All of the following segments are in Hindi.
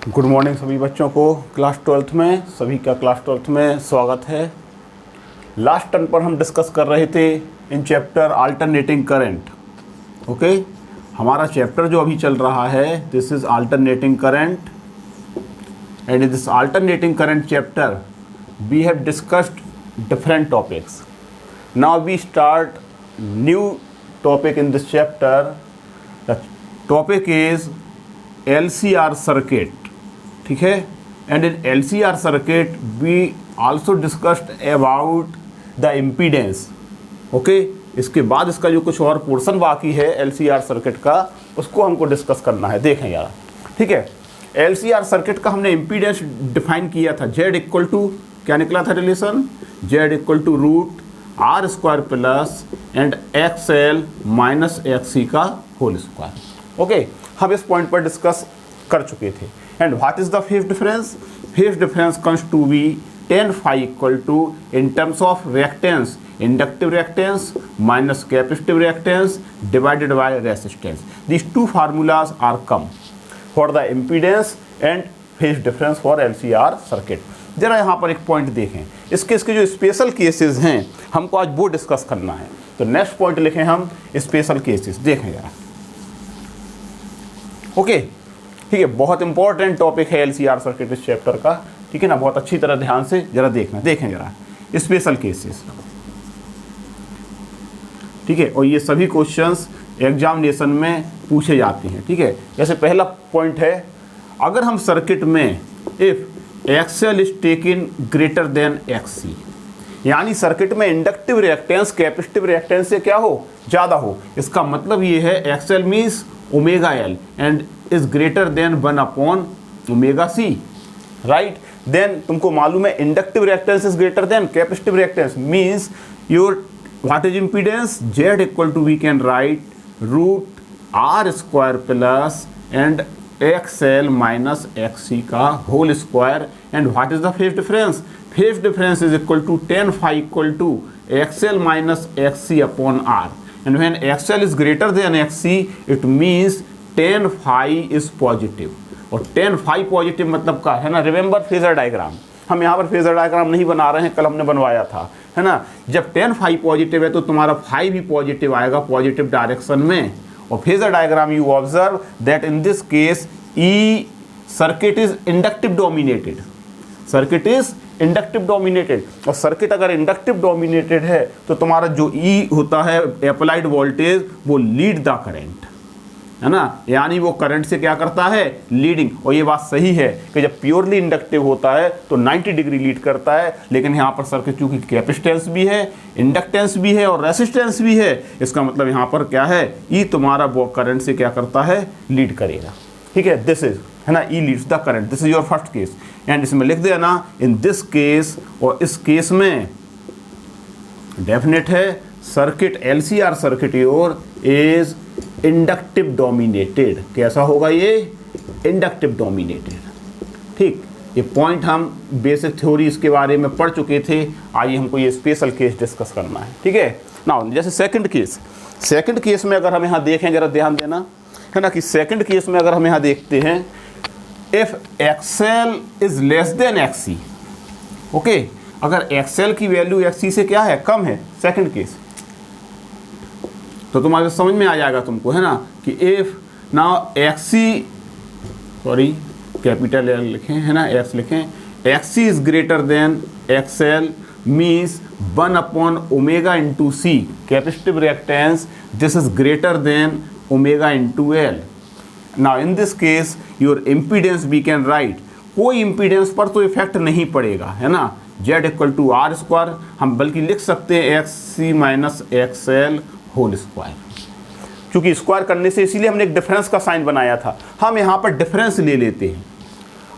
गुड मॉर्निंग सभी बच्चों को। क्लास 12th में सभी का क्लास 12th में स्वागत है। लास्ट टर्न पर हम डिस्कस कर रहे थे in chapter alternating current. Okay, हमारा चैप्टर जो अभी चल रहा है this is alternating current and in this alternating current chapter we have discussed different topics. Now we start new topic in this chapter. The topic is LCR circuit. ठीक है, and in LCR circuit we also discussed about the impedance. Okay, इसके बाद इसका जो कुछ और पोर्शन बाकी है LCR सर्किट का उसको हमको डिस्कस करना है। देखें यार, ठीक है, LCR सर्किट का हमने इम्पीडेंस डिफाइन किया था। Z इक्वल टू क्या निकला था relation, Z equal to root R square plus and XL minus XC का होल स्क्वायर। ओके, हम इस पॉइंट पर डिस्कस कर चुके थे। And what is the phase difference? Phase difference comes to be tan phi equal to in terms of reactance inductive reactance minus capacitive reactance divided by resistance. These two formulas are come for the impedance and phase difference for LCR circuit. जरा यहाँ पर एक पॉइंट देखें, इसके जो स्पेशल केसेस हैं हमको आज वो डिस्कस करना है। तो नेक्स्ट पॉइंट लिखें हम स्पेशल केसेस। देखें जरा, ओके, ठीक है, बहुत इंपॉर्टेंट टॉपिक है LCR सर्किट इस चैप्टर का। ठीक है ना, बहुत अच्छी तरह ध्यान से जरा देखना। देखें जरा स्पेशल केसेस, ठीक है, और ये सभी क्वेश्चंस एग्जामिनेशन में पूछे जाते हैं। ठीक है, जैसे पहला पॉइंट है, अगर हम सर्किट में if XL is taken greater than XC, यानी सर्किट में इंडक्टिव रिएक्टेंस कैपेसिटिव रिएक्टेंस से क्या हो, ज़्यादा हो, इसका मतलब ये है XL means omega L and is greater than 1 upon omega C, right. Then तुमको मालूम है inductive reactance is greater than capacitive reactance means your what is impedance, Z equal to we can write root R square plus and XL minus XC का whole square. And what is the phase difference? Phase difference is equal to tan phi equal to XL minus XC upon R। And when XL is greater than XC, it means tan phi is positive। और tan phi पॉजिटिव मतलब का है ना, रिमेंबर फेजर डायग्राम। हम यहाँ पर फेजर डायग्राम नहीं बना रहे हैं, कल हमने बनवाया था, है ना। जब tan phi पॉजिटिव है तो तुम्हारा phi भी पॉजिटिव आएगा, पॉजिटिव डायरेक्शन में। और phasor diagram you observe that in this case E circuit is inductive dominated. Circuit is inductive dominated, और सर्किट अगर इंडक्टिव डोमिनेटेड है तो तुम्हारा जो E होता है अप्लाइड वोल्टेज वो लीड द करंट, है ना, यानी वो करंट से क्या करता है, लीडिंग। और ये बात सही है कि जब प्योरली इंडक्टिव होता है तो 90 डिग्री लीड करता है, लेकिन यहाँ पर सर्किट चूंकि कैपेसिटेंस भी है, इंडक्टेंस भी है और रेसिस्टेंस भी है, इसका मतलब यहाँ पर क्या है, E तुम्हारा वो करंट से क्या करता है, लीड करेगा। ठीक है, दिस इज, है ना, E leads the current. This is your first case. And इसमें लिख देना इन दिस केस, और इस केस में डेफिनेट है circuit LCR circuit your is inductive dominated. कैसा होगा ये, इंडक्टिव डोमिनेटेड। ठीक, ये पॉइंट हम बेसिक थ्योरी इसके बारे में पढ़ चुके थे। आइए हमको ये स्पेशल केस डिस्कस करना है। ठीक है ना, जैसे सेकंड केस में अगर हम यहाँ देखें, जरा ध्यान देना, है ना, कि सेकंड केस में अगर हम यहाँ देखते हैं if XL is less than XC, okay, अगर XL की वैल्यू XC से क्या है, कम है, सेकंड केस, तो तुम्हारे समझ में आ जाएगा तुमको, है ना, कि if now XC, sorry capital L लिखें, है ना, X लिखें, XC is greater than XL means 1 upon omega into C capacitive reactance, this is greater than omega into L। Now in this case your impedance we can write, कोई इम्पीडेंस पर तो इफेक्ट नहीं पड़ेगा, है ना, Z equal to R square, हम बल्कि लिख सकते हैं XC minus XL whole square. क्योंकि स्क्वायर करने से इसीलिए हमने एक डिफरेंस का साइन बनाया था, हम यहाँ पर डिफरेंस ले लेते हैं,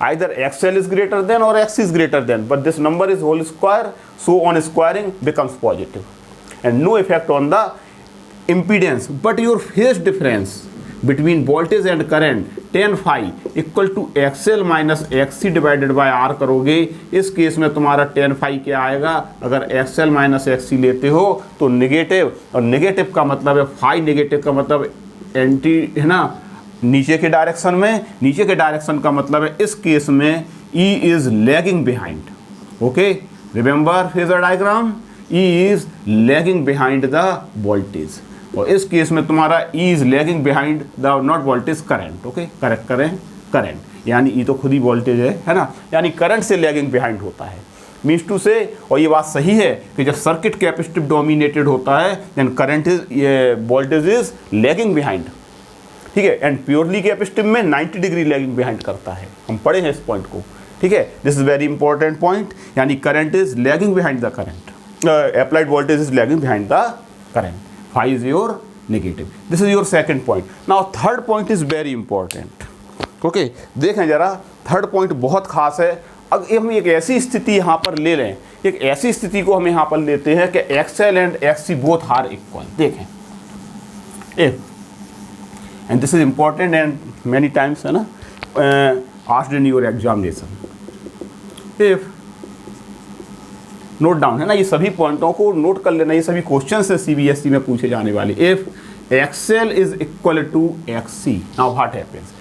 either XL is greater than और XC is greater than, but this number is whole square, so on squaring becomes positive and no effect on the impedance, but your phase difference between voltage and current tan phi equal to XL minus XC divided by R करोगे, इस केस में तुम्हारा tan phi क्या आएगा, अगर XL माइनस XC लेते हो तो नेगेटिव, और नेगेटिव का मतलब है phi, नेगेटिव का मतलब एंटी, है ना, नीचे के डायरेक्शन में, नीचे के डायरेक्शन का मतलब है इस केस में E is lagging behind, okay, remember phasor diagram, E is lagging behind the voltage, और इस केस में तुम्हारा E is lagging behind the not voltage current, okay, correct करें, करंट, यानी E तो खुद ही वोल्टेज है ना, यानी करंट से लैगिंग बिहाइंड होता है, मीन्स टू से, और ये बात सही है कि जब सर्किट कैपेसिटिव डोमिनेटेड होता है then current is, voltage is lagging behind, ठीक है, एंड प्योरली कैपेसिटिव में 90 डिग्री लैगिंग बिहाइंड करता है, हम पढ़े हैं इस पॉइंट को, ठीक है, this is very important point, यानी current is lagging behind the current, applied voltage is lagging behind the current, phi is your negative, this is your second point. Now third point is very important, okay, देखें जरा, थर्ड पॉइंट बहुत खास है। अब हम एक ऐसी स्थिति यहाँ पर ले लें, एक ऐसी स्थिति को हम यहाँ पर लेते हैं कि XL and XC both are equal, देखें, if, and this is important and many times, है ना, asked in your examination, if, note down, है ना, ये सभी पॉइंटों को नोट कर लेना, ये सभी क्वेश्चन है CBSE में पूछे जाने वाले। If XL is equal to XC, now what happens,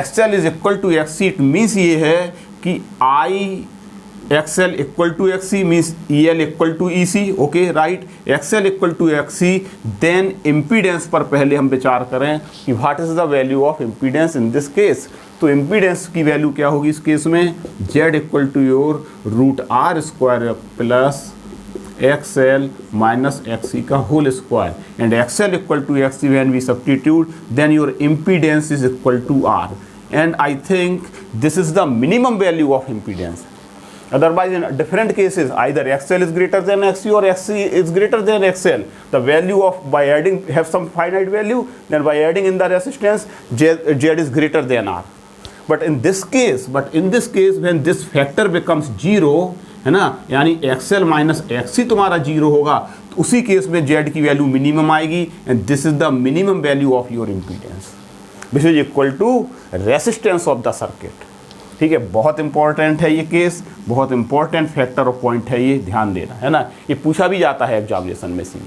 XL is equal to XC, it means ये है कि XL equal to XC means EL equal to EC, okay, right, XL equal to XC, then impedance पर पहले हम विचार करें कि what is the value of impedance in this case, तो इम्पीडेंस की वैल्यू क्या होगी इस केस में, Z equal to your √R square plus XL minus XC का whole square, and XL equal to XC when we substitute then your impedance is equal to R, and I think this is the minimum value of impedance. Otherwise, in different cases, either XL is greater than XC or XC is greater than XL. The value of, by adding, have some finite value, then by adding in the resistance, Z is greater than R. But in this case, when this factor becomes 0, है ना, यानी XL माइनस XC तुम्हारा 0 होगा, तो उसी केस में Z की वैल्यू मिनिमम आएगी, and this is the minimum value of your impedance, which is equal to resistance of the circuit, ठीक है, बहुत इंपॉर्टेंट है ये केस, बहुत इंपॉर्टेंट फैक्टर ऑफ पॉइंट है ये, ध्यान देना, है ना, ये पूछा भी जाता है एग्जामिनेशन में सी,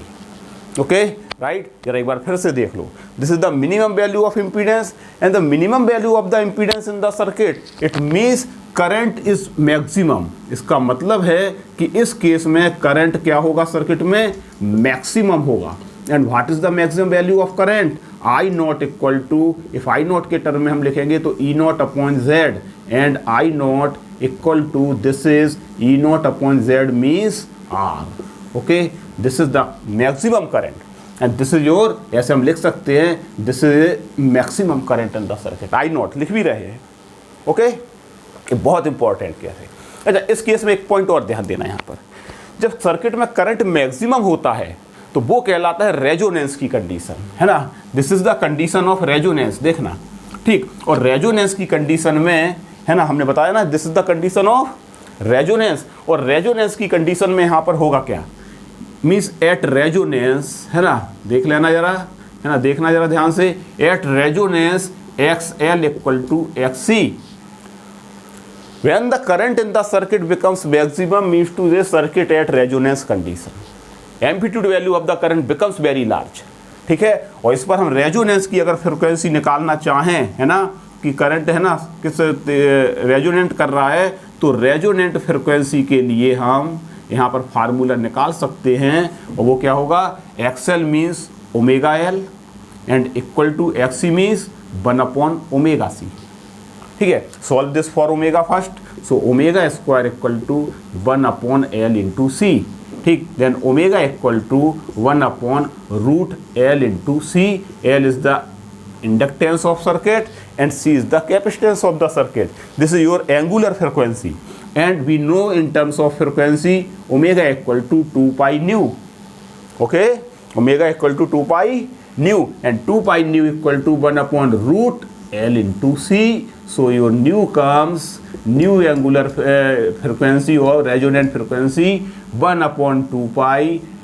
ओके, राइट, जरा एक बार फिर से देख लो, this is the minimum value of impedance, and the minimum value of the impedance in the circuit, it means current is maximum, इसका मतलब है कि इस केस में करंट क्या होगा सर्किट में, मैक्सिमम होगा, and what is the maximum value of current, I not equal to, if I not के टर्म में हम लिखेंगे तो E not upon Z, and I not equal to, this is E not upon Z means R, okay, this is the maximum current, and this is your, ऐसे हम लिख सकते हैं, this is maximum current in the circuit, I not लिख भी रहे हैं, ओके, ये बहुत इंपॉर्टेंट कह रहे हैं। अच्छा, इस केस में एक पॉइंट और ध्यान देना, यहाँ पर जब सर्किट में करंट मैक्सिमम होता है तो वो कहलाता है रेजोनेंस की कंडीशन, है ना, this is the condition of resonance, देखना, ठीक, और रेजोनेंस की कंडीशन में, है ना, हमने बताया ना, this is the condition of resonance, और रेजोनेंस की कंडीशन में यहाँ पर होगा क्या, मीन्स एट रेजोनेंस, है ना, देख लेना जरा, है ना, देखना जरा ध्यान से, at resonance XL equal to XC, when the current in the circuit becomes maximum means to the circuit at resonance condition, amplitude value of the current becomes very large, ठीक है, और इस पर हम रेजोनेंस की अगर फ्रिक्वेंसी निकालना चाहें, है ना, कि करंट, है ना, किस रेजोनेंट कर रहा है, तो रेजोनेंट फ्रिक्वेंसी के लिए हम यहाँ पर फार्मूला निकाल सकते हैं, और वो क्या होगा, XL means omega L and equal to XC means 1/ωc, ठीक है, solve this for omega first, so omega square equal to 1/L into C, ठीक, then omega equal to 1/√L into C, L is the inductance of circuit and C is the capacitance of the circuit, this is your angular frequency, and we know in terms of frequency omega equal to 2π nu, okay, omega equal to 2π nu, and 2π nu equal to 1/√L into C, so your new comes new angular frequency or resonant frequency 1/2π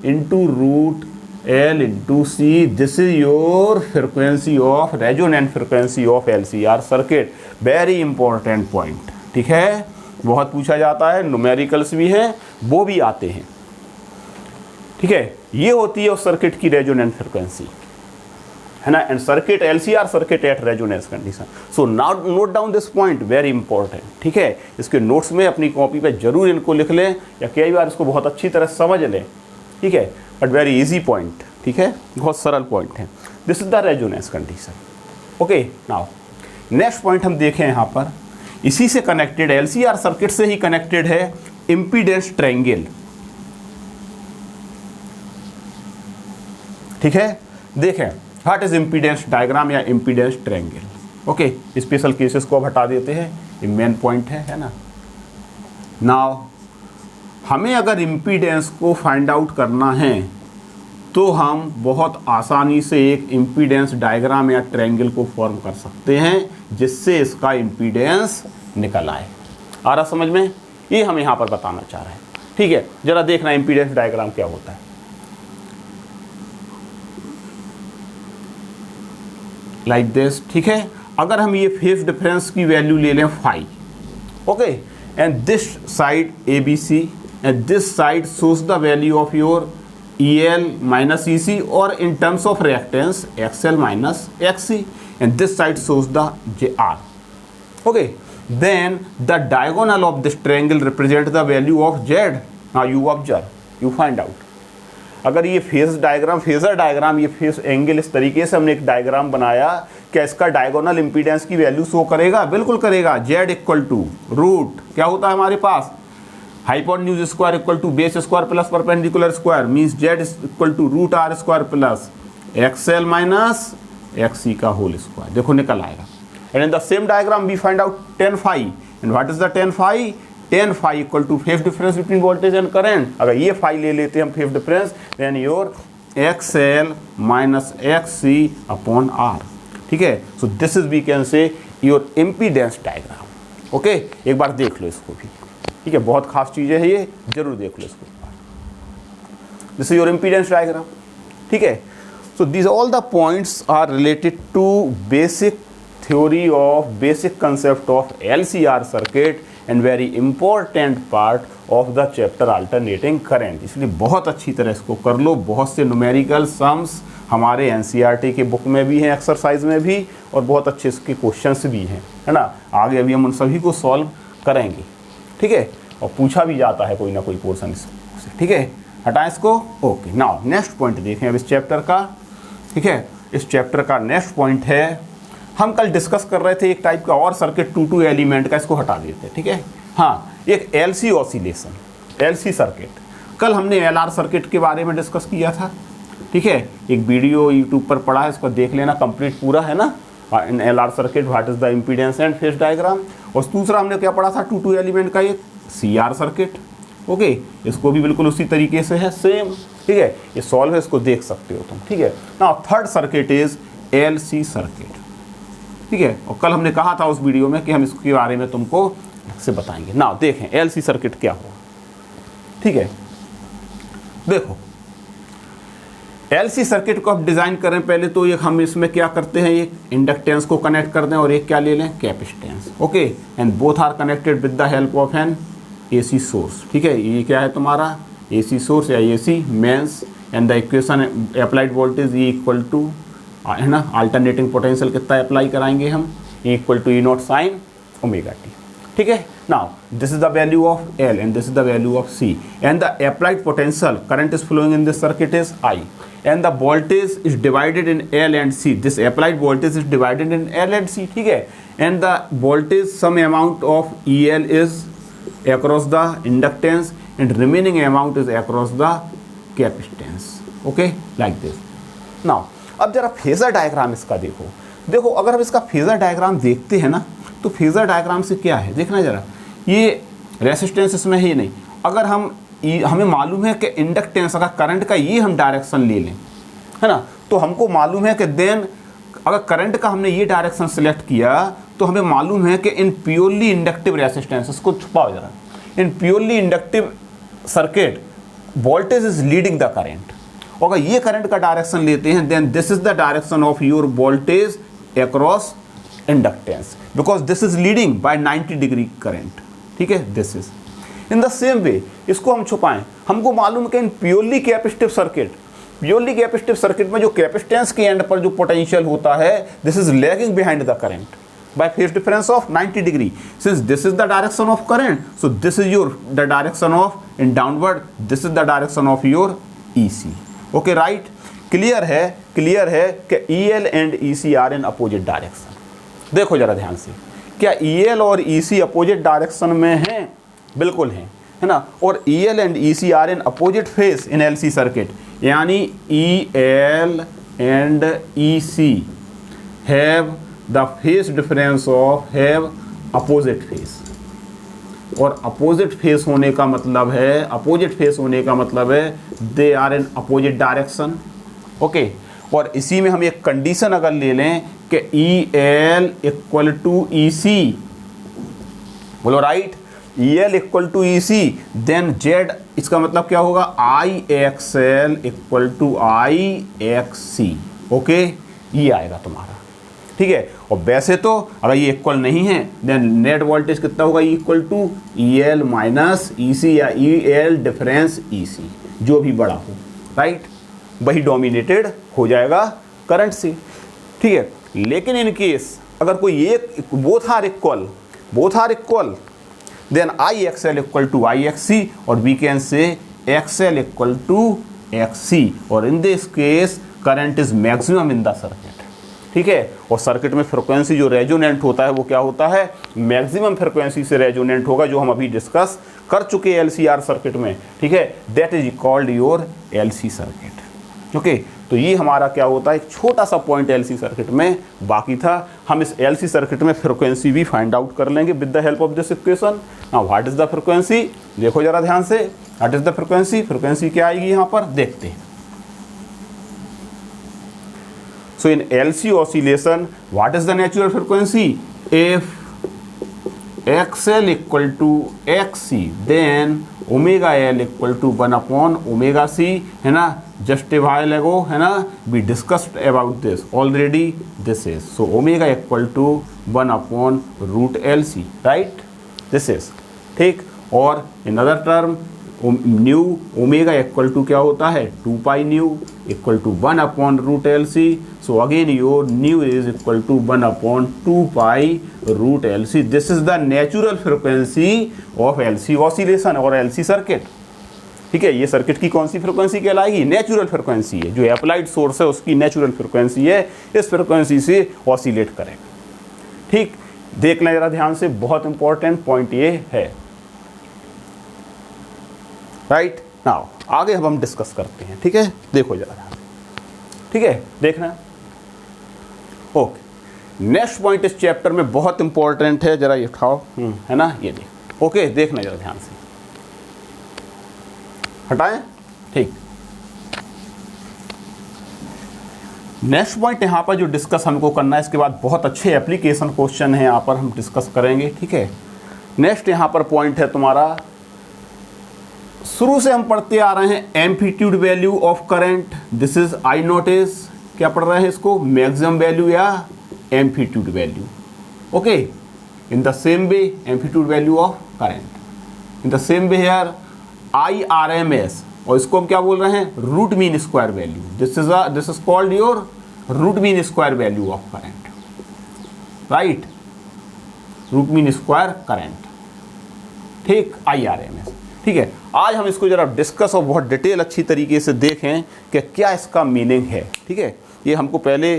into √L into C, this is your frequency of resonant frequency of LCR circuit, very important point, ठीक है, बहुत पूछा जाता है, न्यूमेरिकल्स भी हैं, वो भी आते हैं, ठीक है, ये होती है उस सर्किट की रेजोनेंट फ्रिक्वेंसी, है ना, and circuit LCR circuit at resonance condition. So now note down this point, very important, ठीक है। इसके नोट्स में अपनी कॉपी पे जरूर इनको लिख लें या कई बार इसको बहुत अच्छी तरह समझ लें, ठीक है, बट वेरी इजी पॉइंट, ठीक है, बहुत सरल पॉइंट है। This is the resonance condition. Okay, now next point हम देखें यहाँ पर, इसी से कनेक्टेड LCR सर्किट से ही कनेक्टेड है इम्पीडेंस ट्रायंगल, ठीक है। देखें व्हाट इज इम्पीडेंस डायग्राम या impedance triangle. Okay, special cases को अब हटा देते हैं, ये मेन पॉइंट है ना। नाउ हमें अगर इम्पीडेंस को फाइंड आउट करना है तो हम बहुत आसानी से एक इम्पीडेंस डायग्राम या ट्रायंगल को फॉर्म कर सकते हैं जिससे इसका इम्पीडेंस निकल आए। आ रहा समझ में? ये हम यहाँ पर बताना चाह रहे हैं, ठीक है। जरा देखना इम्पीडेंस डायग्राम क्या होता है। लाइक दिस, ठीक है। अगर हम ये फेज डिफरेंस की वैल्यू ले लें 5, okay, and this side ABC and this side shows the value of your EL minus EC, or in terms of reactance XL minus XC, and this side shows the JR. Okay, then the diagonal of this triangle represents the value of Z. Now you observe, you find out. अगर ये फेज डायग्राम, फेजर डायग्राम, ये फेज एंगल, इस तरीके से हमने एक डायग्राम बनाया, क्या इसका डायगोनल इंपीडेंस की वैल्यू शो करेगा? बिल्कुल करेगा। Z इक्वल टू रूट क्या होता है हमारे पास, hypotenuse square equal to base square plus perpendicular square, means Z equal to root R square plus XL minus XC का होल स्क्वायर। देखो निकल आएगा। And in the same diagram we find out tan phi, and what is the tan phi? tan phi equal to phase difference between voltage and current. अगर ये phi ले लेते हैं हम phase difference, then your XL minus XC upon R, ठीक है। So this is we can say your impedance diagram. Okay, एक बार देख लो इसको भी, ठीक है, बहुत खास चीज़ें है ये, जरूर देख लो इसको। This is your impedance diagram, ठीक है। So this all the points are related to basic theory of, basic concept of LCR circuit and very important part of the chapter alternating current. इसलिए बहुत अच्छी तरह इसको कर लो। बहुत से न्यूमेरिकल सम्स हमारे NCERT के बुक में भी हैं, एक्सरसाइज में भी, और बहुत अच्छे इसके क्वेश्चंस भी हैं, है ना। आगे अभी हम उन सभी को सॉल्व करेंगे, ठीक है, और पूछा भी जाता है कोई ना कोई पोर्शन इससे, ठीक है। हटाएं इसको। ओके, नाउ नेक्स्ट पॉइंट देखें अब इस चैप्टर का, ठीक है। इस चैप्टर का नेक्स्ट पॉइंट है, हम कल डिस्कस कर रहे थे एक टाइप का और सर्किट 2 एलिमेंट का, इसको हटा देते हैं, ठीक है। हाँ, एक LC ऑसिलेशन, LC सर्किट, कल हमने LR सर्किट के बारे में डिस्कस किया था, ठीक है। एक वीडियो यूट्यूब पर पड़ा है, इसको देख लेना, कंप्लीट पूरा है ना। इन LR circuit what is the impedance and phase diagram. और दूसरा हमने क्या पढ़ा था 2 एलिमेंट का, एक CR सर्किट। ओके, इसको भी बिल्कुल उसी तरीके से है, सेम, ठीक है। ये सॉल्व है, इसको देख सकते हो तुम, ठीक है। Now third circuit is LC circuit, ठीक है। और कल हमने कहा था उस वीडियो में कि हम इसके बारे में तुमको से बताएंगे। नाउ देखें LC सर्किट क्या हो, ठीक है। देखो LC सर्किट को अब डिज़ाइन करें पहले तो एक हम इसमें क्या करते हैं, एक इंडक्टेंस को कनेक्ट कर दें और एक क्या ले लें, capacitance. Okay, and both are connected with the help of an AC source, ठीक है। ये क्या है तुम्हारा AC सोर्स या AC mains, and the equation applied voltage E equal to, है ना, अल्टरनेटिंग पोटेंशियल कितना अप्लाई कराएंगे हम, E equal to E0 sine omega t, ठीक है। Now this is the value of L and this is the value of C, and the applied potential current is flowing in this circuit is I, and the voltage is divided in L and C. This applied voltage is divided in L and C, ठीक है। And the voltage, some amount of EL is across the inductance and remaining amount is across the capacitance. Okay, like this. Now, अब जरा फेजर डायग्राम इसका देखो। देखो अगर हम इसका फेजर डायग्राम देखते हैं ना, तो फेजर डायग्राम से क्या है देखना जरा, ये रेसिस्टेंस इसमें है नहीं। अगर हमें मालूम है कि इंडक्टेंस, अगर करंट का ये हम डायरेक्शन ले लें, है ना, तो हमको मालूम है कि देन अगर करंट का हमने ये डायरेक्शन सेलेक्ट किया तो हमें मालूम है कि इन प्योरली इंडक्टिव रेसिस्टेंस, इसको छुपाओ जरा, in purely inductive circuit voltage is leading the current. अगर ये करंट का डायरेक्शन लेते हैं then this is the direction of your voltage across inductance, because this is leading by 90 degree current, ठीक है। This is in the same way, इसको हम छुपाएं, हमको मालूम है कि in purely capacitive circuit purely capacitive circuit में जो कैपेसिटेंस के एंड पर जो पोटेंशियल होता है, this is lagging behind the current by phase difference of 90 degree. Since this is the direction of current, so this is the direction of in downward, this is the direction of your EC. Okay, right? clear है कि EL and EC are in opposite direction. देखो जरा ध्यान से, क्या EL और EC opposite direction में हैं? बिल्कुल हैं, है ना। और EL and EC are in opposite phase in LC circuit, यानी EL and EC have the phase difference of have opposite phase, और opposite phase होने का मतलब है they are in opposite direction. Okay, और इसी में हम एक कंडीशन अगर ले लें कि EL इक्वल टू EC, बोलो right, EL equal to EC, then Z इसका मतलब क्या होगा, IXL equal to IXC. Okay, ये आएगा तुम्हारा, ठीक है। और वैसे तो अगर ये इक्वल नहीं है देन नेट वोल्टेज कितना होगा, equal to EL minus EC या EL डिफरेंस EC, जो भी बड़ा हो, राइट, वही डोमिनेटेड हो जाएगा करंट से, ठीक है। लेकिन इन केस अगर कोई एक both are equal then IXL equal to IXC और we can say XL equal to XC, और in this case current is maximum in the circuit, ठीक है। और सर्किट में फ्रिक्वेंसी जो रेजोनेंट होता है वो क्या होता है, मैक्सिमम फ्रिक्वेंसी से रेजोनेंट होगा, जो हम अभी डिस्कस कर चुके हैं LCR सर्किट में, ठीक है। That is called your LC circuit. Okay, तो ये हमारा क्या होता है, एक छोटा सा पॉइंट LC सर्किट में बाकी था। हम इस LC सर्किट में फ्रिक्वेंसी भी फाइंड आउट कर लेंगे with the help of this equation. Now what is the frequency, देखो जरा ध्यान से, व्हाट इज द फ्रिक्वेंसी क्या आएगी यहाँ पर, देखते हैं। So in LC oscillation, what is the natural frequency? If XL equal to XC, then omega L equal to 1 upon omega C, है ना। Just a while ago, है ना, we discussed about this already. This is so omega equal to 1 upon root LC, right? This is ठीक। और in other term nu omega equal to क्या होता है, 2 pi nu equal to 1 upon root LC. So again your nu is equal to 1 upon 2 pi root LC. This is the natural frequency of LC oscillation और LC सर्किट, ठीक है। ये सर्किट की कौन सी फ्रिक्वेंसी कहलाएगी, नेचुरल फ्रिक्वेंसी है, जो अप्लाइड सोर्स है उसकी नेचुरल फ्रिक्वेंसी है, इस फ्रिक्वेंसी से ऑसिलेट करेगा, ठीक। देख लें जरा ध्यान से, बहुत इंपॉर्टेंट पॉइंट ये है, राइट। नाउ आगे हम डिस्कस करते हैं, ठीक है। देखो जरा, ठीक है, देखना। ओके, नेक्स्ट पॉइंट इस चैप्टर में बहुत इंपॉर्टेंट है, जरा ये उठाओ, है ना, ये देख। ओके, देखना जरा ध्यान से, हटाएं, ठीक। नेक्स्ट पॉइंट यहाँ पर जो डिस्कस हमको करना है, इसके बाद बहुत अच्छे एप्लीकेशन क्वेश्चन है यहाँ पर हम डिस्कस करेंगे, ठीक है। नेक्स्ट यहाँ पर पॉइंट है तुम्हारा, शुरू से हम पढ़ते आ रहे हैं amplitude value of current. This is I notice, क्या पढ़ रहे हैं इसको, मैक्सिमम वैल्यू या amplitude value. Okay, in the same way amplitude value of current, in the same way here IRMS, और इसको हम क्या बोल रहे हैं, root mean square value. This is called your root mean square value of current, right, root mean square current, ठीक, IRMS, ठीक है। आज हम इसको जरा डिस्कस और बहुत डिटेल अच्छी तरीके से देखें कि क्या इसका मीनिंग है, ठीक है। ये हमको पहले,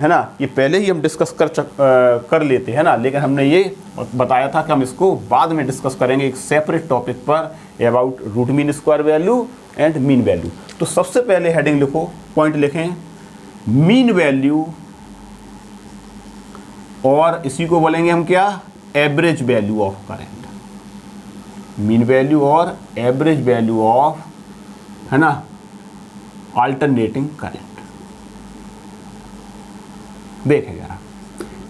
है ना, ये पहले ही हम डिस्कस कर लेते हैं ना, लेकिन हमने ये बताया था कि हम इसको बाद में डिस्कस करेंगे एक सेपरेट टॉपिक पर about root mean square value and mean value. तो सबसे पहले हेडिंग लिखो, पॉइंट लिखें, मीन वैल्यू, और इसी को बोलेंगे हम क्या, average value of current. Mean value और एवरेज वैल्यू ऑफ, है ना, अल्टरनेटिंग करंट। देखें जरा,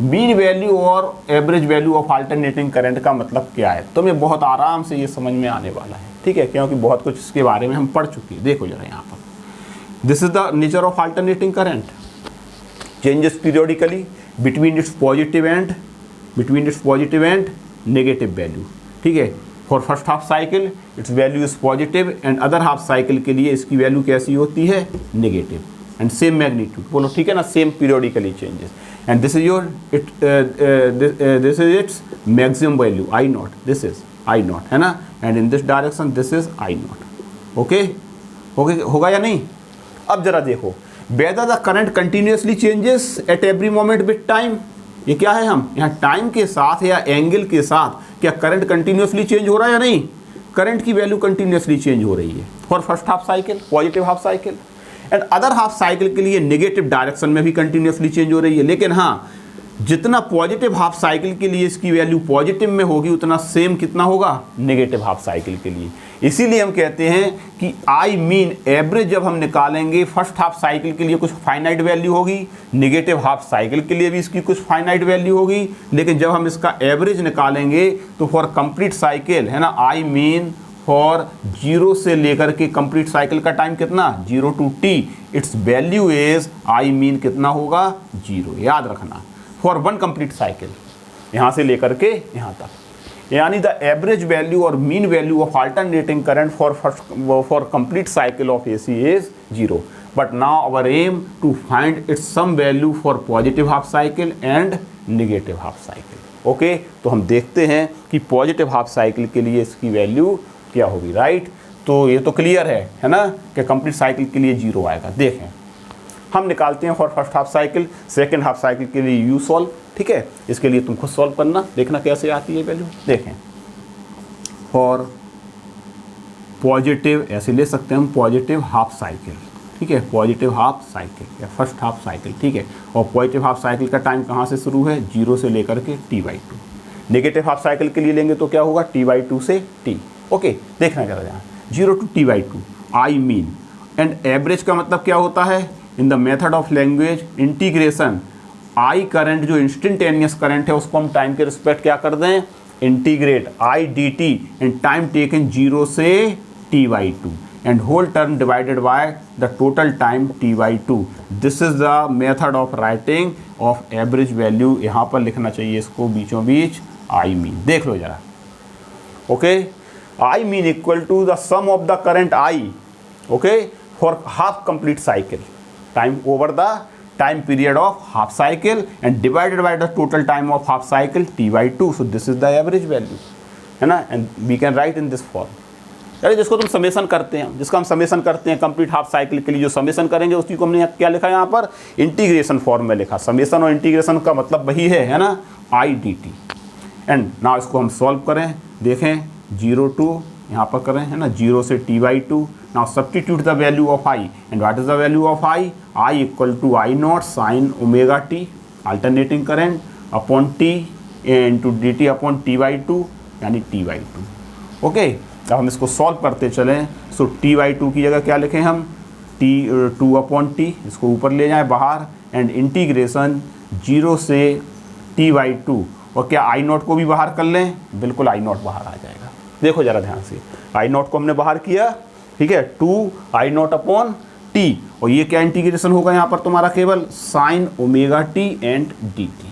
मीन वैल्यू और average value of alternating current का मतलब क्या है, तुम्हें बहुत आराम से ये समझ में आने वाला है, ठीक है, क्योंकि बहुत कुछ इसके बारे में हम पढ़ चुके हैं। देखो जरा यहाँ पर, this is the nature of alternating current, changes periodically between its positive and negative value, ठीक है। For first half cycle it's value is positive and other half cycle के लिए इसकी वैल्यू कैसी होती है, नेगेटिव एंड सेम मैग्नीट्यूड, बोलो ठीक है ना, same periodically changes and this is your this is its maximum value I not, this is I not है ना, and in this direction this is I not. Okay होगा या नहीं? अब जरा देखो, whether the current continuously changes at every moment with time, ये क्या है, हम यहाँ टाइम के साथ या एंगल के साथ क्या करंट कंटिन्यूसली चेंज हो रहा है या नहीं? करंट की वैल्यू कंटिन्यूसली चेंज हो रही है for first half cycle, positive half cycle, and other half cycle के लिए नेगेटिव डायरेक्शन में भी कंटिन्यूसली चेंज हो रही है। लेकिन हाँ, जितना पॉजिटिव हाफ साइकिल के लिए इसकी वैल्यू पॉजिटिव में होगी उतना सेम कितना होगा, नेगेटिव हाफ साइकिल के लिए। इसीलिए हम कहते हैं कि आई मीन एवरेज जब हम निकालेंगे फर्स्ट हाफ साइकिल के लिए कुछ फाइनाइट वैल्यू होगी, नेगेटिव हाफ साइकिल के लिए भी इसकी कुछ फाइनाइट वैल्यू होगी, लेकिन जब हम इसका एवरेज निकालेंगे तो फॉर कंप्लीट साइकिल है ना, आई मीन फॉर 0 से लेकर के कंप्लीट साइकिल का टाइम कितना, 0 to t, it's value is I mean कितना होगा, 0। याद रखना, फॉर वन कंप्लीट साइकिल, यहाँ से लेकर के यहाँ तक, यानी द एवरेज वैल्यू और mean value of alternating current for complete cycle of AC is 0। But now our aim to find its sum value for positive half cycle and negative half cycle. Okay, तो हम देखते हैं कि पॉजिटिव हाफ साइकिल के लिए इसकी वैल्यू क्या होगी, राइट। तो ये तो क्लियर है ना, कि कंप्लीट साइकिल के लिए 0 आएगा। देखें, हम निकालते हैं for first half cycle, second half cycle के लिए यू सॉल्व, ठीक है। इसके लिए तुम खुद सॉल्व करना, देखना कैसे आती है वैल्यू। देखें, फॉर पॉजिटिव ऐसे ले सकते हैं हम, पॉजिटिव हाफ साइकिल, ठीक है, पॉजिटिव हाफ साइकिल या फर्स्ट हाफ साइकिल, ठीक है। और पॉजिटिव हाफ साइकिल का टाइम कहाँ से शुरू है, 0 से लेकर के t/2। नेगेटिव हाफ साइकिल के लिए लेंगे तो क्या होगा, t/2 से t। ओके, देखना क्या यहाँ 0 to t/2 I mean, and average का मतलब क्या होता है, in the method of language integration, I current जो इंस्टेंटेनियस करंट है उसको हम टाइम के रिस्पेक्ट क्या कर दें, integrate I dt and time taken 0 से t/2 and whole term divided by the total time t/2। This is the method of writing of average value. यहाँ पर लिखना चाहिए इसको बीचों बीच आई मीन, देख लो जरा। Okay, I mean equal to the sum of the current I, okay, for half complete cycle, time over the time period of half cycle and divided by the total time of half cycle t/2। so this is the average value, है ना, and we can write in this form। यानी जिसको तुम समेशन करते हैं, जिसका हम समेशन करते हैं कंप्लीट हाफ साइकिल के लिए जो समेशन करेंगे उसी को हमने क्या लिखा है यहाँ पर, इंटीग्रेशन फॉर्म में लिखा। समेशन और इंटीग्रेशन का मतलब वही है ना, आई dt। एंड नाउ इसको हम सॉल्व करें, देखें 0 to यहाँ पर करें है ना, 0 से t/2। Now substitute the value of I, and what is the value of I? I equal to I naught sin omega t, alternating current upon t into dt upon t/2, यानी t/2। ओके, अब हम इसको सॉल्व करते चलें। सो t/2 की जगह क्या लिखें हम, t/2/t, इसको ऊपर ले जाएं बाहर, एंड इंटीग्रेशन 0 से t/2, और क्या I नॉट को भी बाहर कर लें, बिल्कुल I नॉट बाहर आ जाएगा। देखो जरा ध्यान से, I नॉट को हमने बाहर किया, ठीक है, 2I0/t, और ये क्या इंटीग्रेशन होगा यहाँ पर तुम्हारा, केवल sign omega T and dt।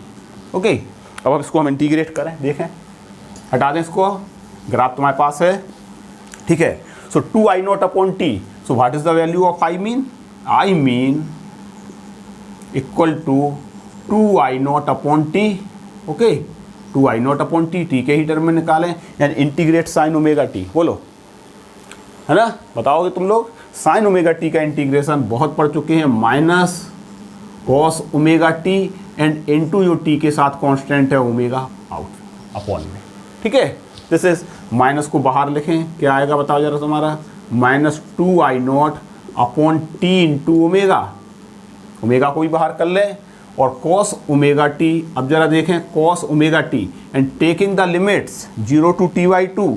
Okay, अब इसको हम इंटीग्रेट करें, देखें, हटा दें इसको, ग्राफ तुम्हारे पास है, ठीक है। So 2I0/t, so what is the value of I mean, I mean equal to 2I0/t, okay, 2I0/t, t के ही टर्म में निकालें, and integrate sine omega T, बोलो, है ना, बताओगे तुम लोग। साइन ओमेगा टी का इंटीग्रेशन बहुत पढ़ चुके हैं, minus cos omega T and into जो टी के साथ कांस्टेंट है ओमेगा आउट अपॉन में, ठीक है। दिस इज, माइनस को बाहर लिखें, क्या आएगा बताओ जरा तुम्हारा, -2I0/t इंटू ओमेगा, ओमेगा को भी बाहर कर लें, और कॉस ओमेगा टी, अब जरा देखें cos omega T and taking the limits 0 to t/2,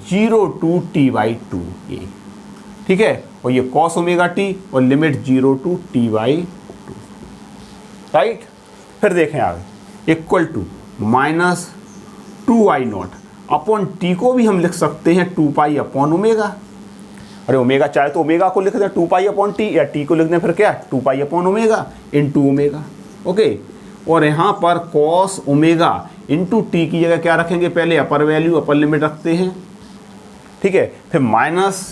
0 to t/2 ये, ठीक है, और ये कॉस ओमेगा टी और लिमिट 0 to t/2, राइट। फिर देखें आगे, इक्वल टू -2I0/t को भी हम लिख सकते हैं 2π/ओमेगा। अरे ओमेगा चाहे तो ओमेगा को लिख दें 2π/t, या टी को लिख दें फिर क्या 2π/ओमेगा इंटू ओमेगा। ओके, और यहाँ पर कॉस ओमेगा इंटू टी की जगह क्या रखेंगे, पहले अपर वैल्यू, अपर लिमिट रखते हैं, ठीक है। फिर माइनस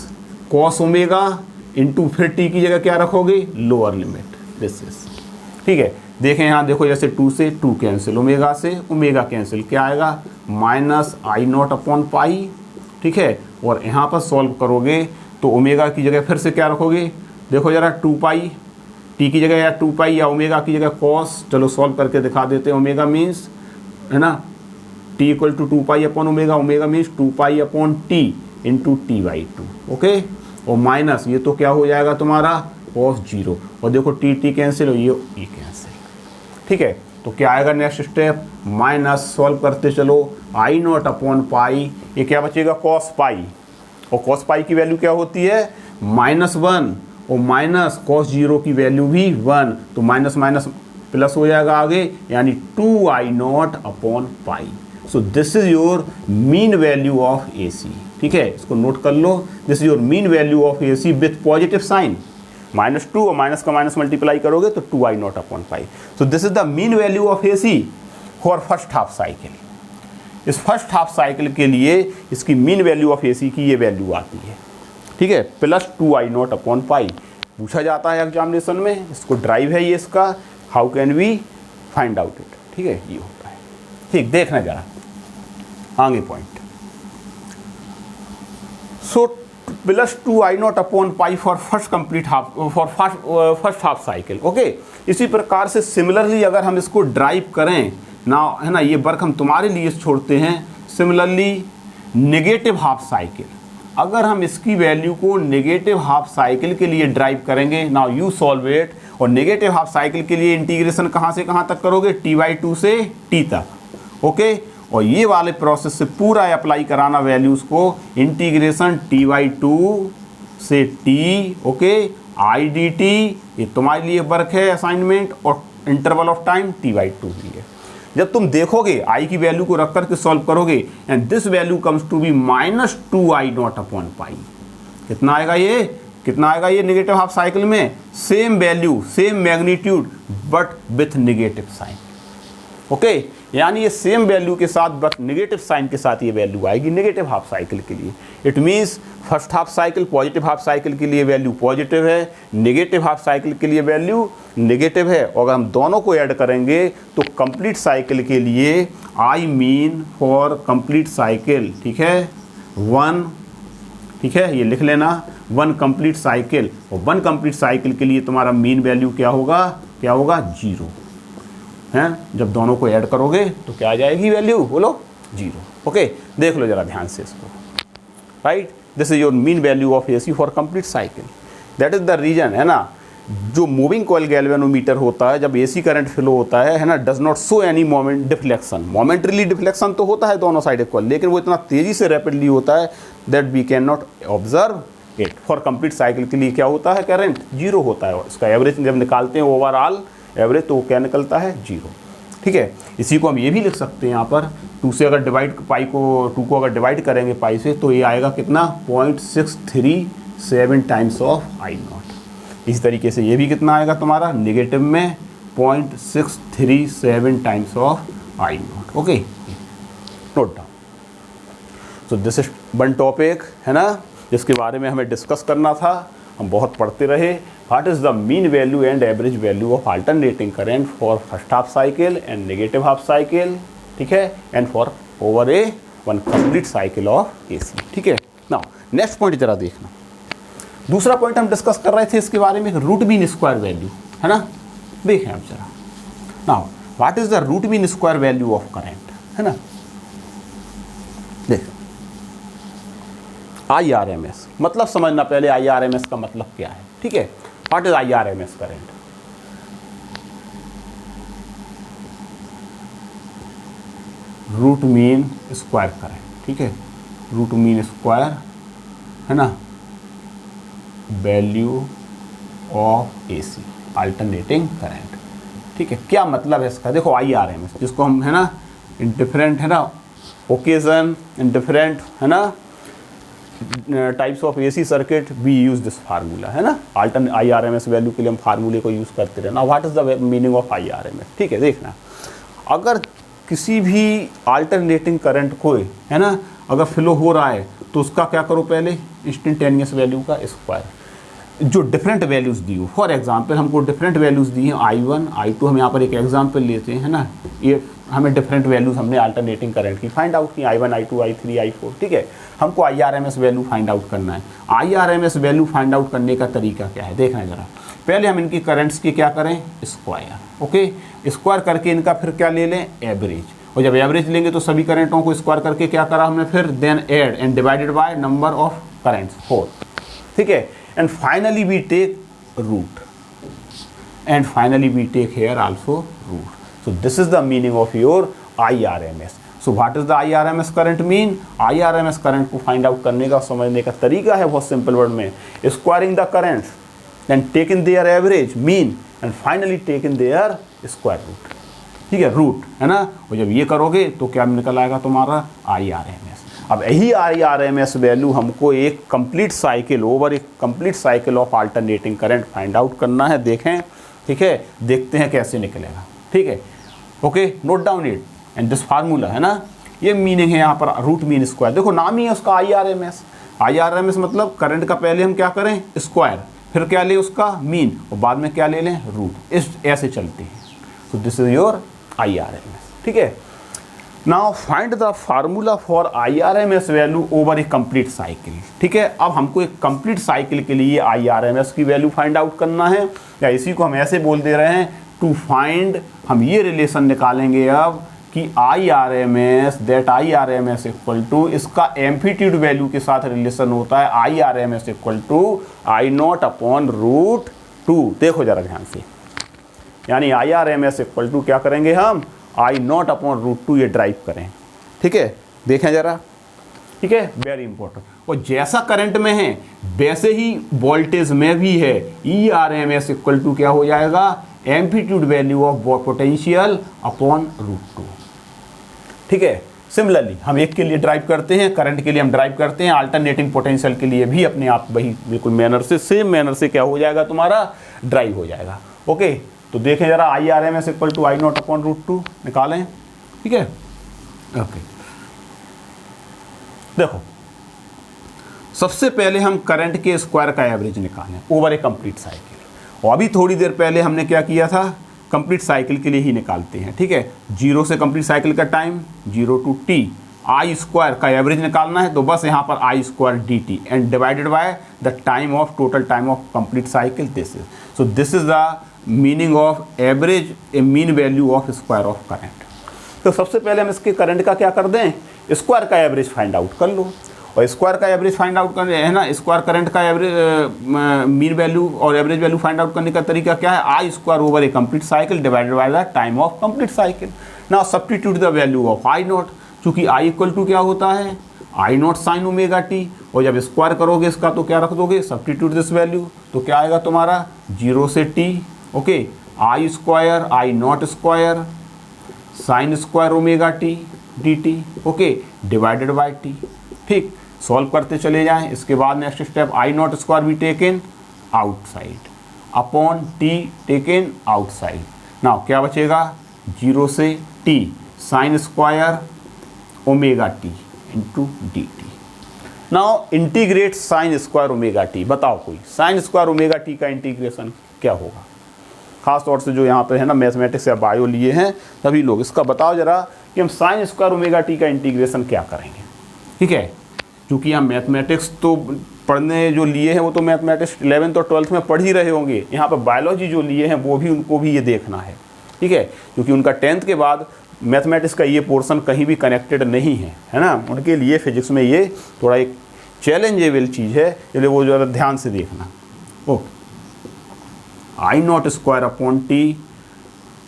कॉस ओमेगा इंटू फिर टी की जगह क्या रखोगे, लोअर लिमिट, दिस इज, ठीक है। देखें यहाँ, देखो जैसे 2 से 2 कैंसिल, ओमेगा से ओमेगा कैंसिल, क्या आएगा माइनस आई नॉट अपॉन पाई, ठीक है। और यहाँ पर सॉल्व करोगे तो ओमेगा की जगह फिर से क्या रखोगे, देखो जरा 2 पाई, टी की जगह या 2 पाई या ओमेगा की जगह कॉस, चलो सॉल्व करके दिखा देते हैं। ओमेगा मीन्स है ना T equal to 2 pi upon omega, omega means 2 pi upon T into T by 2, okay. और माइनस ये तो क्या हो जाएगा तुम्हारा कॉस 0, और देखो टी कैंसिल हो, ये कैंसिल, ठीक है। तो क्या आएगा नेक्स्ट स्टेप, माइनस सॉल्व करते चलो आई नॉट अपॉन पाई, ये क्या बचेगा कॉस पाई, और कॉस पाई की वैल्यू क्या होती है -1, और माइनस कॉस 0 की वैल्यू भी 1, तो माइनस माइनस प्लस हो जाएगा आगे, यानी 2 I naught upon pi. So this is your mean value of A C, ठीक है, इसको नोट कर लो। This is your mean value of A C with positive sign, -2 और माइनस का माइनस मल्टीप्लाई करोगे तो 2 I naught upon pi. So this is the mean value of A C for first half cycle. इस फर्स्ट हाफ साइकिल के लिए इसकी मीन वैल्यू ऑफ ए सी की ये वैल्यू आती है, ठीक है, प्लस 2 आई नॉट अपॉन पाई। पूछा जाता है एग्जामिनेशन में, इसको ड्राइव है ये इसका, how can we find out it, ठीक है, ये होता है। ठीक, देखना जरा आगे point. So plus 2 I naught upon pi for first complete half, for first half cycle, okay. इसी प्रकार से सिमिलरली अगर हम इसको ड्राइव करें ना, है ना, ये वर्क हम तुम्हारे लिए छोड़ते हैं। सिमिलरली नेगेटिव हाफ साइकिल, अगर हम इसकी वैल्यू को नेगेटिव हाफ साइकिल के लिए ड्राइव करेंगे, नाउ यू सॉल्व इट। और नेगेटिव हाफ साइकिल के लिए इंटीग्रेशन कहाँ से कहाँ तक करोगे, t/2 से t तक, ओके। और ये वाले प्रोसेस से पूरा अप्लाई कराना वैल्यूज़ को, इंटीग्रेशन t/2 से t, okay, I D T, ये तुम्हारे लिए वर्क है असाइनमेंट, और इंटरवल ऑफ टाइम t/2 भी है। जब तुम देखोगे आई की वैल्यू को रख करके सॉल्व करोगे, and this value comes to be -2 I naught upon pi, कितना आएगा ये, कितना आएगा ये नेगेटिव हाफ साइकिल में, same value same magnitude but with negative sign, okay. यानी ये सेम वैल्यू के साथ बट नेगेटिव साइन के साथ ये वैल्यू आएगी नेगेटिव हाफ साइकिल के लिए। It means first half cycle positive half cycle के लिए वैल्यू पॉजिटिव है, नेगेटिव हाफ साइकिल के लिए वैल्यू नेगेटिव है। और अगर हम दोनों को ऐड करेंगे तो कंप्लीट साइकिल के लिए, I mean for complete cycle, ठीक है, 1, ठीक है, ये लिख लेना, 1 कंप्लीट साइकिल। और 1 कंप्लीट साइकिल के लिए तुम्हारा मीन वैल्यू क्या होगा, क्या होगा 0 है। जब दोनों को ऐड करोगे तो क्या आ जाएगी वैल्यू, बोलो 0, ओके। देख लो जरा ध्यान से इसको, right. This is your mean value of AC for complete cycle. That is the reason, है ना, जो मूविंग कॉइल गैल्वेनोमीटर होता है, जब एसी करंट फ्लो होता है ना, does not show any moment deflection. Momentarily deflection तो होता है दोनों साइड इक्वल, लेकिन वो इतना तेजी से रैपिडली होता है that we can not observe it. For complete cycle के लिए क्या होता है, करंट 0 होता है, और इसका एवरेज जब निकालते हैं ओवरऑल एवरेज तो वो क्या निकलता है 0, ठीक है। इसी को हम ये भी लिख सकते हैं यहाँ पर, 2 से अगर डिवाइड पाई को 2 को अगर डिवाइड करेंगे पाई से तो ये आएगा कितना 0.637 टाइम्स ऑफ आई नॉट। इस तरीके से ये भी कितना आएगा तुम्हारा नेगेटिव में 0.637 times of I not, okay, note down. So this is one topic, है ना, जिसके बारे में हमें डिस्कस करना था, हम बहुत पढ़ते रहे। What is the mean value and average value of alternating current for first half cycle and negative half cycle, ठीक है, and for over a one complete cycle of AC, ठीक है। Now next point जरा देखना, दूसरा पॉइंट हम डिस्कस कर रहे थे इसके बारे में, रूट मीन स्क्वायर वैल्यू, है ना, देखें आप जरा। Now what is the root mean square value of current, है ना, देख IRMS मतलब समझना पहले IRMS का मतलब क्या है, ठीक है। What is IRMS current, root mean square current, ठीक है, रूट मीन स्क्वायर, है ना, value of AC alternating current, ठीक है। क्या मतलब है इसका, देखो IRMS जिसको हम, है ना, इन डिफरेंट, है ना, ओकेजन, इन डिफरेंट, है ना, types of AC circuit we use this formula, है ना, IRMS वैल्यू के लिए हम फार्मूले को यूज़ करते रहना। What is the meaning of IRMS, ठीक है। देखना, अगर किसी भी अल्टरनेटिंग करंट को, है ना, अगर फ्लो हो रहा है तो उसका क्या करो पहले, इंस्टेंटेनियस वैल्यू का स्क्वायर, जो डिफरेंट वैल्यूज़ दी हो। फॉर एग्जांपल हमको डिफरेंट वैल्यूज़ दी हैं I1 I2, हम यहाँ पर एक एग्जांपल लेते हैं ना, ये हमें डिफरेंट वैल्यूज़ हमने अल्टरनेटिंग करंट की फाइंड आउट की, I1 I2 I3 I4, ठीक है। हमको IRMS वैल्यू फाइंड आउट करना है। IRMS वैल्यू फाइंड आउट करने का तरीका क्या है, देखना ज़रा। पहले हम इनकी करंट्स की क्या करें, स्क्वायर, ओके। स्क्वायर करके इनका फिर क्या ले लें, एवरेज, और जब एवरेज लेंगे तो सभी करंटों को स्क्वायर करके क्या करा हमने फिर, then add and divided by number of currents 4, ठीक है। And finally we take root, and finally we take here also root. So this is the meaning of your IRMS. So what is the IRMS current mean? IRMS current को find out करने का समझने का तरीका है बहुत सिंपल वर्ड में, squaring the currents, then taking their average mean and finally taking their square root, ठीक है, रूट है ना। और जब ये करोगे तो क्या निकल आएगा तुम्हारा IRMS। अब यही IRMS वैल्यू हमको एक कंप्लीट साइकिल, ओवर एक complete cycle of alternating current find out करना है, देखें, ठीक है, देखते हैं कैसे निकलेगा, ठीक है, okay. Note down it and this formula है ना, ये मीनिंग है यहाँ पर रूट मीन स्क्वायर, देखो नाम ही है उसका IRMS। IRMS मतलब करंट का पहले हम क्या करें, स्क्वायर, फिर क्या लें उसका मीन, और बाद में क्या ले लें, रूट, इस ऐसे चलते हैं। So this is your IRMS, ठीक है। Now find the formula for IRMS value over a complete cycle, ठीक है। अब हमको एक कंप्लीट साइकिल के लिए IRMS की वैल्यू फाइंड आउट करना है, या इसी को हम ऐसे बोल दे रहे हैं टू फाइंड, हम ये रिलेशन निकालेंगे अब कि IRMS that IRMS equal to, इसका एम्पलीट्यूड वैल्यू के साथ रिलेशन होता है IRMS equal to I0 upon root 2। देखो जरा ध्यान से, यानी IRMS इक्वल टू क्या करेंगे हम, I0 अपॉन रूट 2 ये ड्राइव करें, ठीक है, देखें जरा, ठीक है, वेरी इंपॉर्टेंट। और जैसा करंट में है वैसे ही वोल्टेज में भी है, IRMS इक्वल टू क्या हो जाएगा, amplitude value of potential upon root 2, ठीक है। सिमिलरली हम एक के लिए ड्राइव करते हैं, करंट के लिए हम ड्राइव करते हैं, अल्टरनेटिंग पोटेंशियल के लिए भी अपने आप वही बिल्कुल मैनर से, सेम मैनर से क्या हो जाएगा तुम्हारा, ड्राइव हो जाएगा, ओके। तो देखें जरा, IRMS equal to I0 upon root 2 निकालें, ठीक है, ओके। देखो सबसे पहले हम करंट के स्क्वायर का एवरेज निकालें ओवर ए कंप्लीट साइकिल, और अभी थोड़ी देर पहले हमने क्या किया था, कंप्लीट साइकिल के लिए ही निकालते हैं, ठीक है। 0 से कंप्लीट साइकिल का time 0 to t, I square का एवरेज निकालना है, तो बस यहाँ पर I square dt and divided by the time of, total time of complete cycle, this is, so this is the meaning of average, a mean value of square of current. तो सबसे पहले हम इसके करंट का क्या कर दें, स्क्वायर का एवरेज फाइंड आउट कर लो, और स्क्वायर का एवरेज फाइंड आउट करने है ना, स्क्वायर करंट का एवरेज मीन वैल्यू और एवरेज वैल्यू फाइंड आउट करने का तरीका क्या है, I square over a complete cycle divided by the time of complete cycle. Now substitute the value of I0, चूंकि I इक्वल टू क्या होता है, I0 साइन ओमेगा टी, और जब स्क्वायर करोगे इसका तो क्या रख दोगे, सब्स्टिट्यूट दिस वैल्यू, तो क्या आएगा तुम्हारा 0 से t, okay, I square I0 square sine square omega T dt, okay, divided by t, ठीक। सॉल्व करते चले जाएं, इसके बाद नेक्स्ट स्टेप I0 स्क्वायर भी taken outside upon t taken outside. Now क्या बचेगा, 0 से t sign square omega T into D T. Now integrate sign square omega T, बताओ कोई साइन स्क्वायर ओमेगा टी का इंटीग्रेशन क्या होगा, खास तौर से जो यहाँ पे है ना मैथमेटिक्स या बायो लिए हैं सभी लोग, इसका बताओ जरा कि हम साइन स्क्वायर ओमेगा टी का इंटीग्रेशन क्या करेंगे, ठीक है। क्योंकि हम मैथमेटिक्स तो पढ़ने जो लिए हैं वो तो मैथमेटिक्स 11th और 12th में पढ़ ही रहे होंगे, यहाँ पर बायोलॉजी जो लिए हैं वो भी उनको भी ये देखना है, ठीक है, क्योंकि उनका 10th के बाद मैथमेटिक्स का ये पोर्शन कहीं भी कनेक्टेड नहीं है ना, उनके लिए फिजिक्स में ये थोड़ा एक चैलेंजेबल चीज़ है, इसलिए वो ज़रा ध्यान से देखना। Okay, I0 square upon T,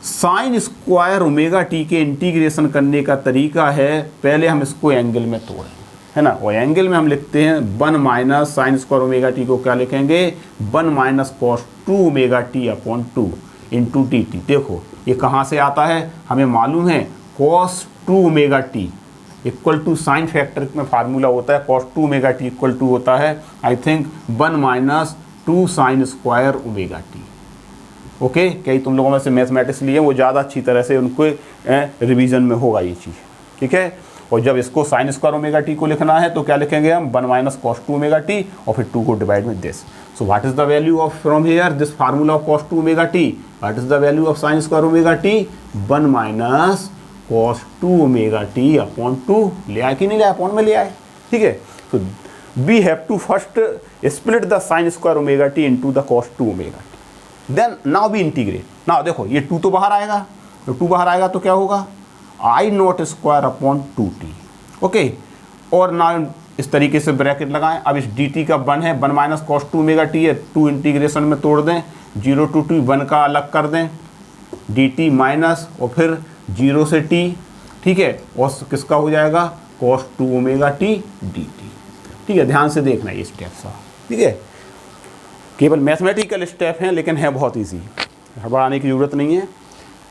sign square omega T के इंटीग्रेशन करने का तरीका है, पहले हम इसको एंगल में तोड़ें, है ना, और एंगल में हम लिखते हैं 1 minus sine square omega T को क्या लिखेंगे 1 minus cos 2 omega T upon 2 into T T. देखो ये कहाँ से आता है, हमें मालूम है cos 2 omega T equal to sine factor में फार्मूला होता है cos 2 omega T equal to होता है I think 1 minus 2 sine square omega T. Okay, कई तुम लोगों में से मैथमेटिक्स लिए वो ज़्यादा अच्छी तरह से उनको रिवीजन में होगा ये चीज़, ठीक है। और जब इसको साइन स्क्वायर ओमेगा टी को लिखना है तो क्या लिखेंगे हम 1 माइनस कॉस 2 ओमेगा टी और फिर 2 को divide with this. So what is the value of from here this formula of cos 2 omega T, what is the value of sine square omega T 1 minus cos 2 omega T upon 2। ले आए कि नहीं ले आए, अपॉन में ले आए, ठीक है। तो we have to first split the sine square omega T into the cos 2 omega T, then now we integrate. Now देखो ये 2 तो बाहर आएगा, तो 2 बाहर आएगा तो क्या होगा I naught square upon 2t, okay. और ना इस तरीके से ब्रैकेट लगाएं। अब इस dt का 1 है, 1 माइनस कॉस 2 ओमेगा टी है, 2 इंटीग्रेशन में तोड़ दें, 0 to t 1 का अलग कर दें, dt माइनस और फिर 0 से t, ठीक है। और किसका हो जाएगा कॉस 2 ओमेगा टी dt, ठीक है। ध्यान से देखना ये स्टेप सा, ठीक है। केवल मैथमेटिकल स्टेप हैं लेकिन है बहुत ईजी, घबराने की जरूरत नहीं है।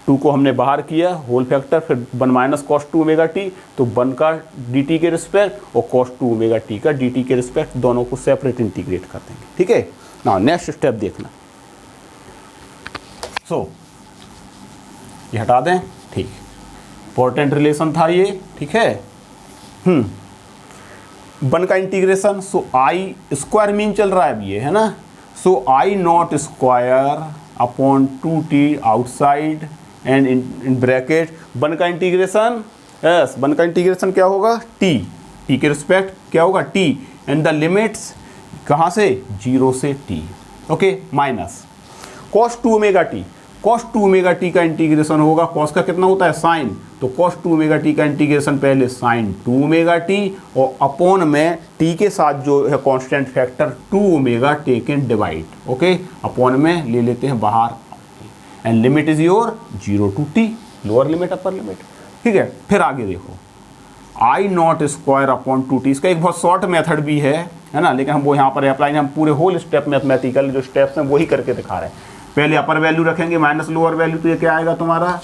2 को हमने बाहर किया होल फैक्टर, फिर 1 माइनस कॉस 2 ओमेगा टी, तो 1 का dt के रिस्पेक्ट और कॉस 2 ओमेगा टी का dt के रिस्पेक्ट, दोनों को सेपरेट इंटीग्रेट कर देंगे, ठीक है ना। नेक्स्ट स्टेप देखना, सो ये हटा दें, ठीक। इंपॉर्टेंट रिलेशन था ये, ठीक है। 1 का integration, so I square mean चल रहा है अभी ये, है ना। So I naught square upon 2t outside and in bracket 1 का इंटीग्रेशन, यस 1 का इंटीग्रेशन क्या होगा t के रिस्पेक्ट क्या होगा t, एंड द लिमिट्स कहाँ से 0 से t, okay. Minus cos 2 omega T, cos 2 omega T का इंटीग्रेशन होगा, cos का कितना होता है साइन, तो cos 2 ओमेगा टी का इंटीग्रेशन पहले साइन 2 ओमेगा टी और अपॉन में t के साथ जो है constant factor 2 omega taken divide, okay. Upon में ले लेते हैं बाहर, and limit is your 0 to t, lower limit upper limit, ठीक है। फिर आगे देखो आई नॉट स्क्वायर अपॉन 2t, इसका एक बहुत शॉर्ट मेथड भी है ना, लेकिन हम वो यहाँ पर अप्लाई, हम पूरे होल स्टेप मैथमेटिकल जो स्टेप्स हैं वही करके दिखा रहे हैं। पहले अपर वैल्यू रखेंगे माइनस लोअर वैल्यू, तो ये क्या आएगा तुम्हारा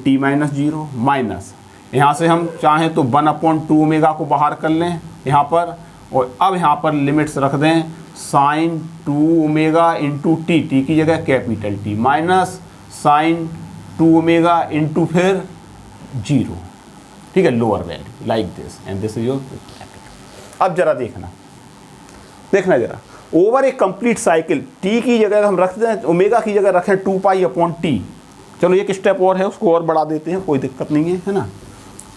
t माइनस 0 माइनस, यहाँ से हम चाहें तो 1 अपॉन 2 ओमेगा को बाहर कर लें यहाँ पर, और अब यहाँ पर लिमिट्स रख दें साइन 2 ओमेगा इंटू टी की जगह capital T minus sine 2 omega into फिर 0, ठीक है, lower value like this, and this is your. अब जरा देखना जरा over a complete cycle, t की जगह हम रख दें, ओमेगा की जगह रखें 2 पाई अपॉन टी। चलो एक स्टेप और है, उसको और बढ़ा देते हैं, कोई दिक्कत नहीं है ना,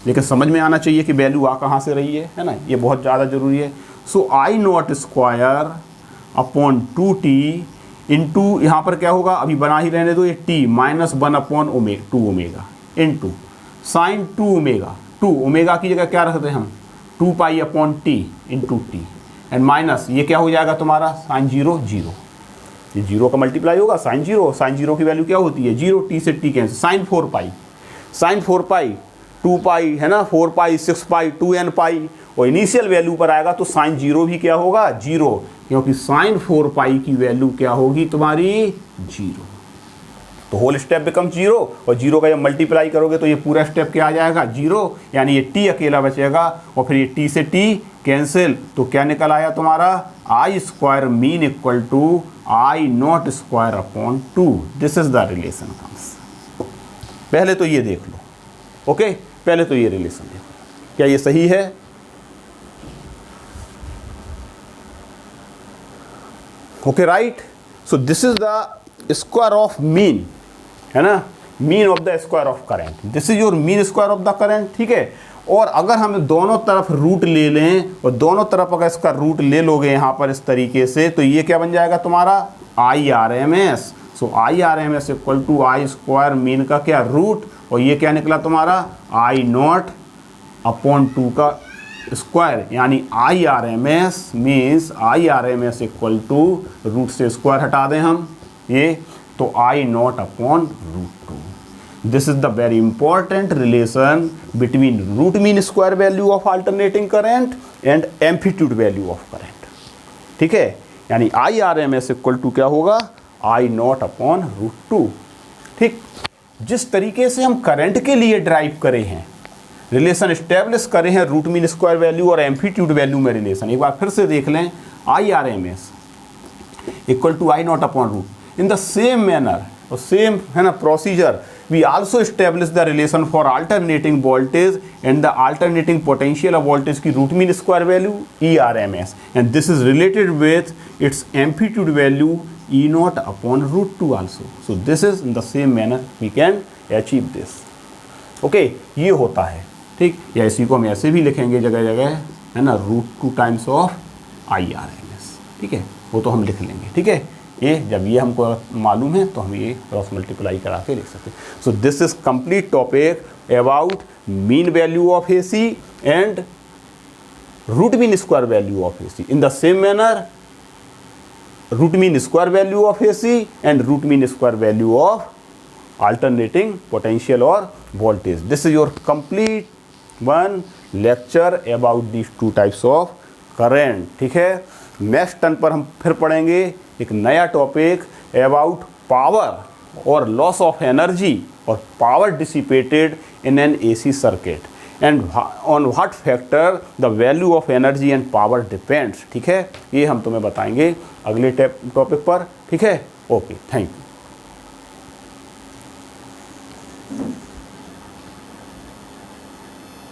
लेकिन समझ में आना चाहिए कि वैल्यू आ कहाँ से रही है ना, ये बहुत ज़्यादा ज़रूरी है। So I naught square upon 2t into यहाँ पर क्या होगा, अभी बना ही रहने दो, ये t minus 1 upon 2 omega into sine 2 omega, 2 omega की जगह क्या रखते हैं हम 2 pi upon T into T, and minus ये क्या हो जाएगा तुम्हारा साइन 0 0, ये 0 का मल्टीप्लाई होगा साइन 0 की वैल्यू क्या होती है 0, t से t कैंसिल, साइन 4 पाई 2 पाई है ना, 4 पाई 6 पाई 2n पाई, और इनिशियल वैल्यू पर आएगा तो साइन 0 भी क्या होगा 0, क्योंकि साइन 4 पाई की वैल्यू क्या होगी तुम्हारी 0, तो होल स्टेप बिकम 0, और 0 का जब मल्टीप्लाई करोगे तो ये पूरा स्टेप क्या आ जाएगा 0, यानी ये t अकेला बचेगा, और फिर ये t से t कैंसिल, तो क्या निकल आया तुम्हारा I square mean equal to I naught square upon 2, this is the relation comes. पहले तो ये देख लो, ओके, पहले तो ये रिलेशन देखो, क्या ये सही है, okay right. So this is the square of mean, है ना, mean of the square of current, this is your mean square of the current, ठीक है। और अगर हम दोनों तरफ रूट ले लें, और दोनों तरफ अगर इसका रूट ले लोगे यहाँ पर इस तरीके से, तो ये क्या बन जाएगा तुम्हारा I R M S. So I R M S equal to I square mean का क्या रूट, और ये क्या निकला तुम्हारा आई नॉट अपॉन 2 का स्क्वायर, यानी I R M S means I R M S equal to root से स्क्वायर हटा दें हम ये, तो I naught upon root 2। This is the very important relation between root mean square value of alternating current and amplitude value of current, ठीक है। यानी I R M S equal to क्या होगा आई नॉट अपॉन रूट 2, ठीक। जिस तरीके से हम करंट के लिए ड्राइव करे हैं, रिलेशन स्टेब्लिश करे हैं रूट मीन स्क्वायर वैल्यू और एम्पलीट्यूड वैल्यू में रिलेशन, एक बार फिर से देख लें, I R M S equal to I naught upon root, in the same manner और सेम है ना procedure we also establish the relation for alternating voltage and the alternating potential of voltage की root mean square value ERMS, and this is related with its amplitude value E0 upon √2 also. So this is in the same manner we can achieve this. Okay, ये होता है, ठीक. या इसी को हम ऐसे भी लिखेंगे जगह जगह, है ना, √2 टाइम्स ऑफ IRMS, ठीक है, वो तो हम लिख लेंगे, ठीक है. ये जब ये हमको मालूम है तो हम ये क्रॉस मल्टीप्लाई करा के लिख सकते हैं. So this is complete topic about mean value of AC and root mean square value of AC. In the same manner root mean square value of AC and root mean square value of alternating potential or voltage. This is your complete one lecture about these two types of current. ठीक है, नेक्स्ट टर्न पर हम फिर पढ़ेंगे एक नया टॉपिक अबाउट पावर और लॉस ऑफ एनर्जी और power dissipated in an AC circuit and on what factor the value of energy and power depends. ठीक है, ये हम तुम्हें बताएंगे अगले टॉपिक पर. ठीक है, ओके, थैंक यू.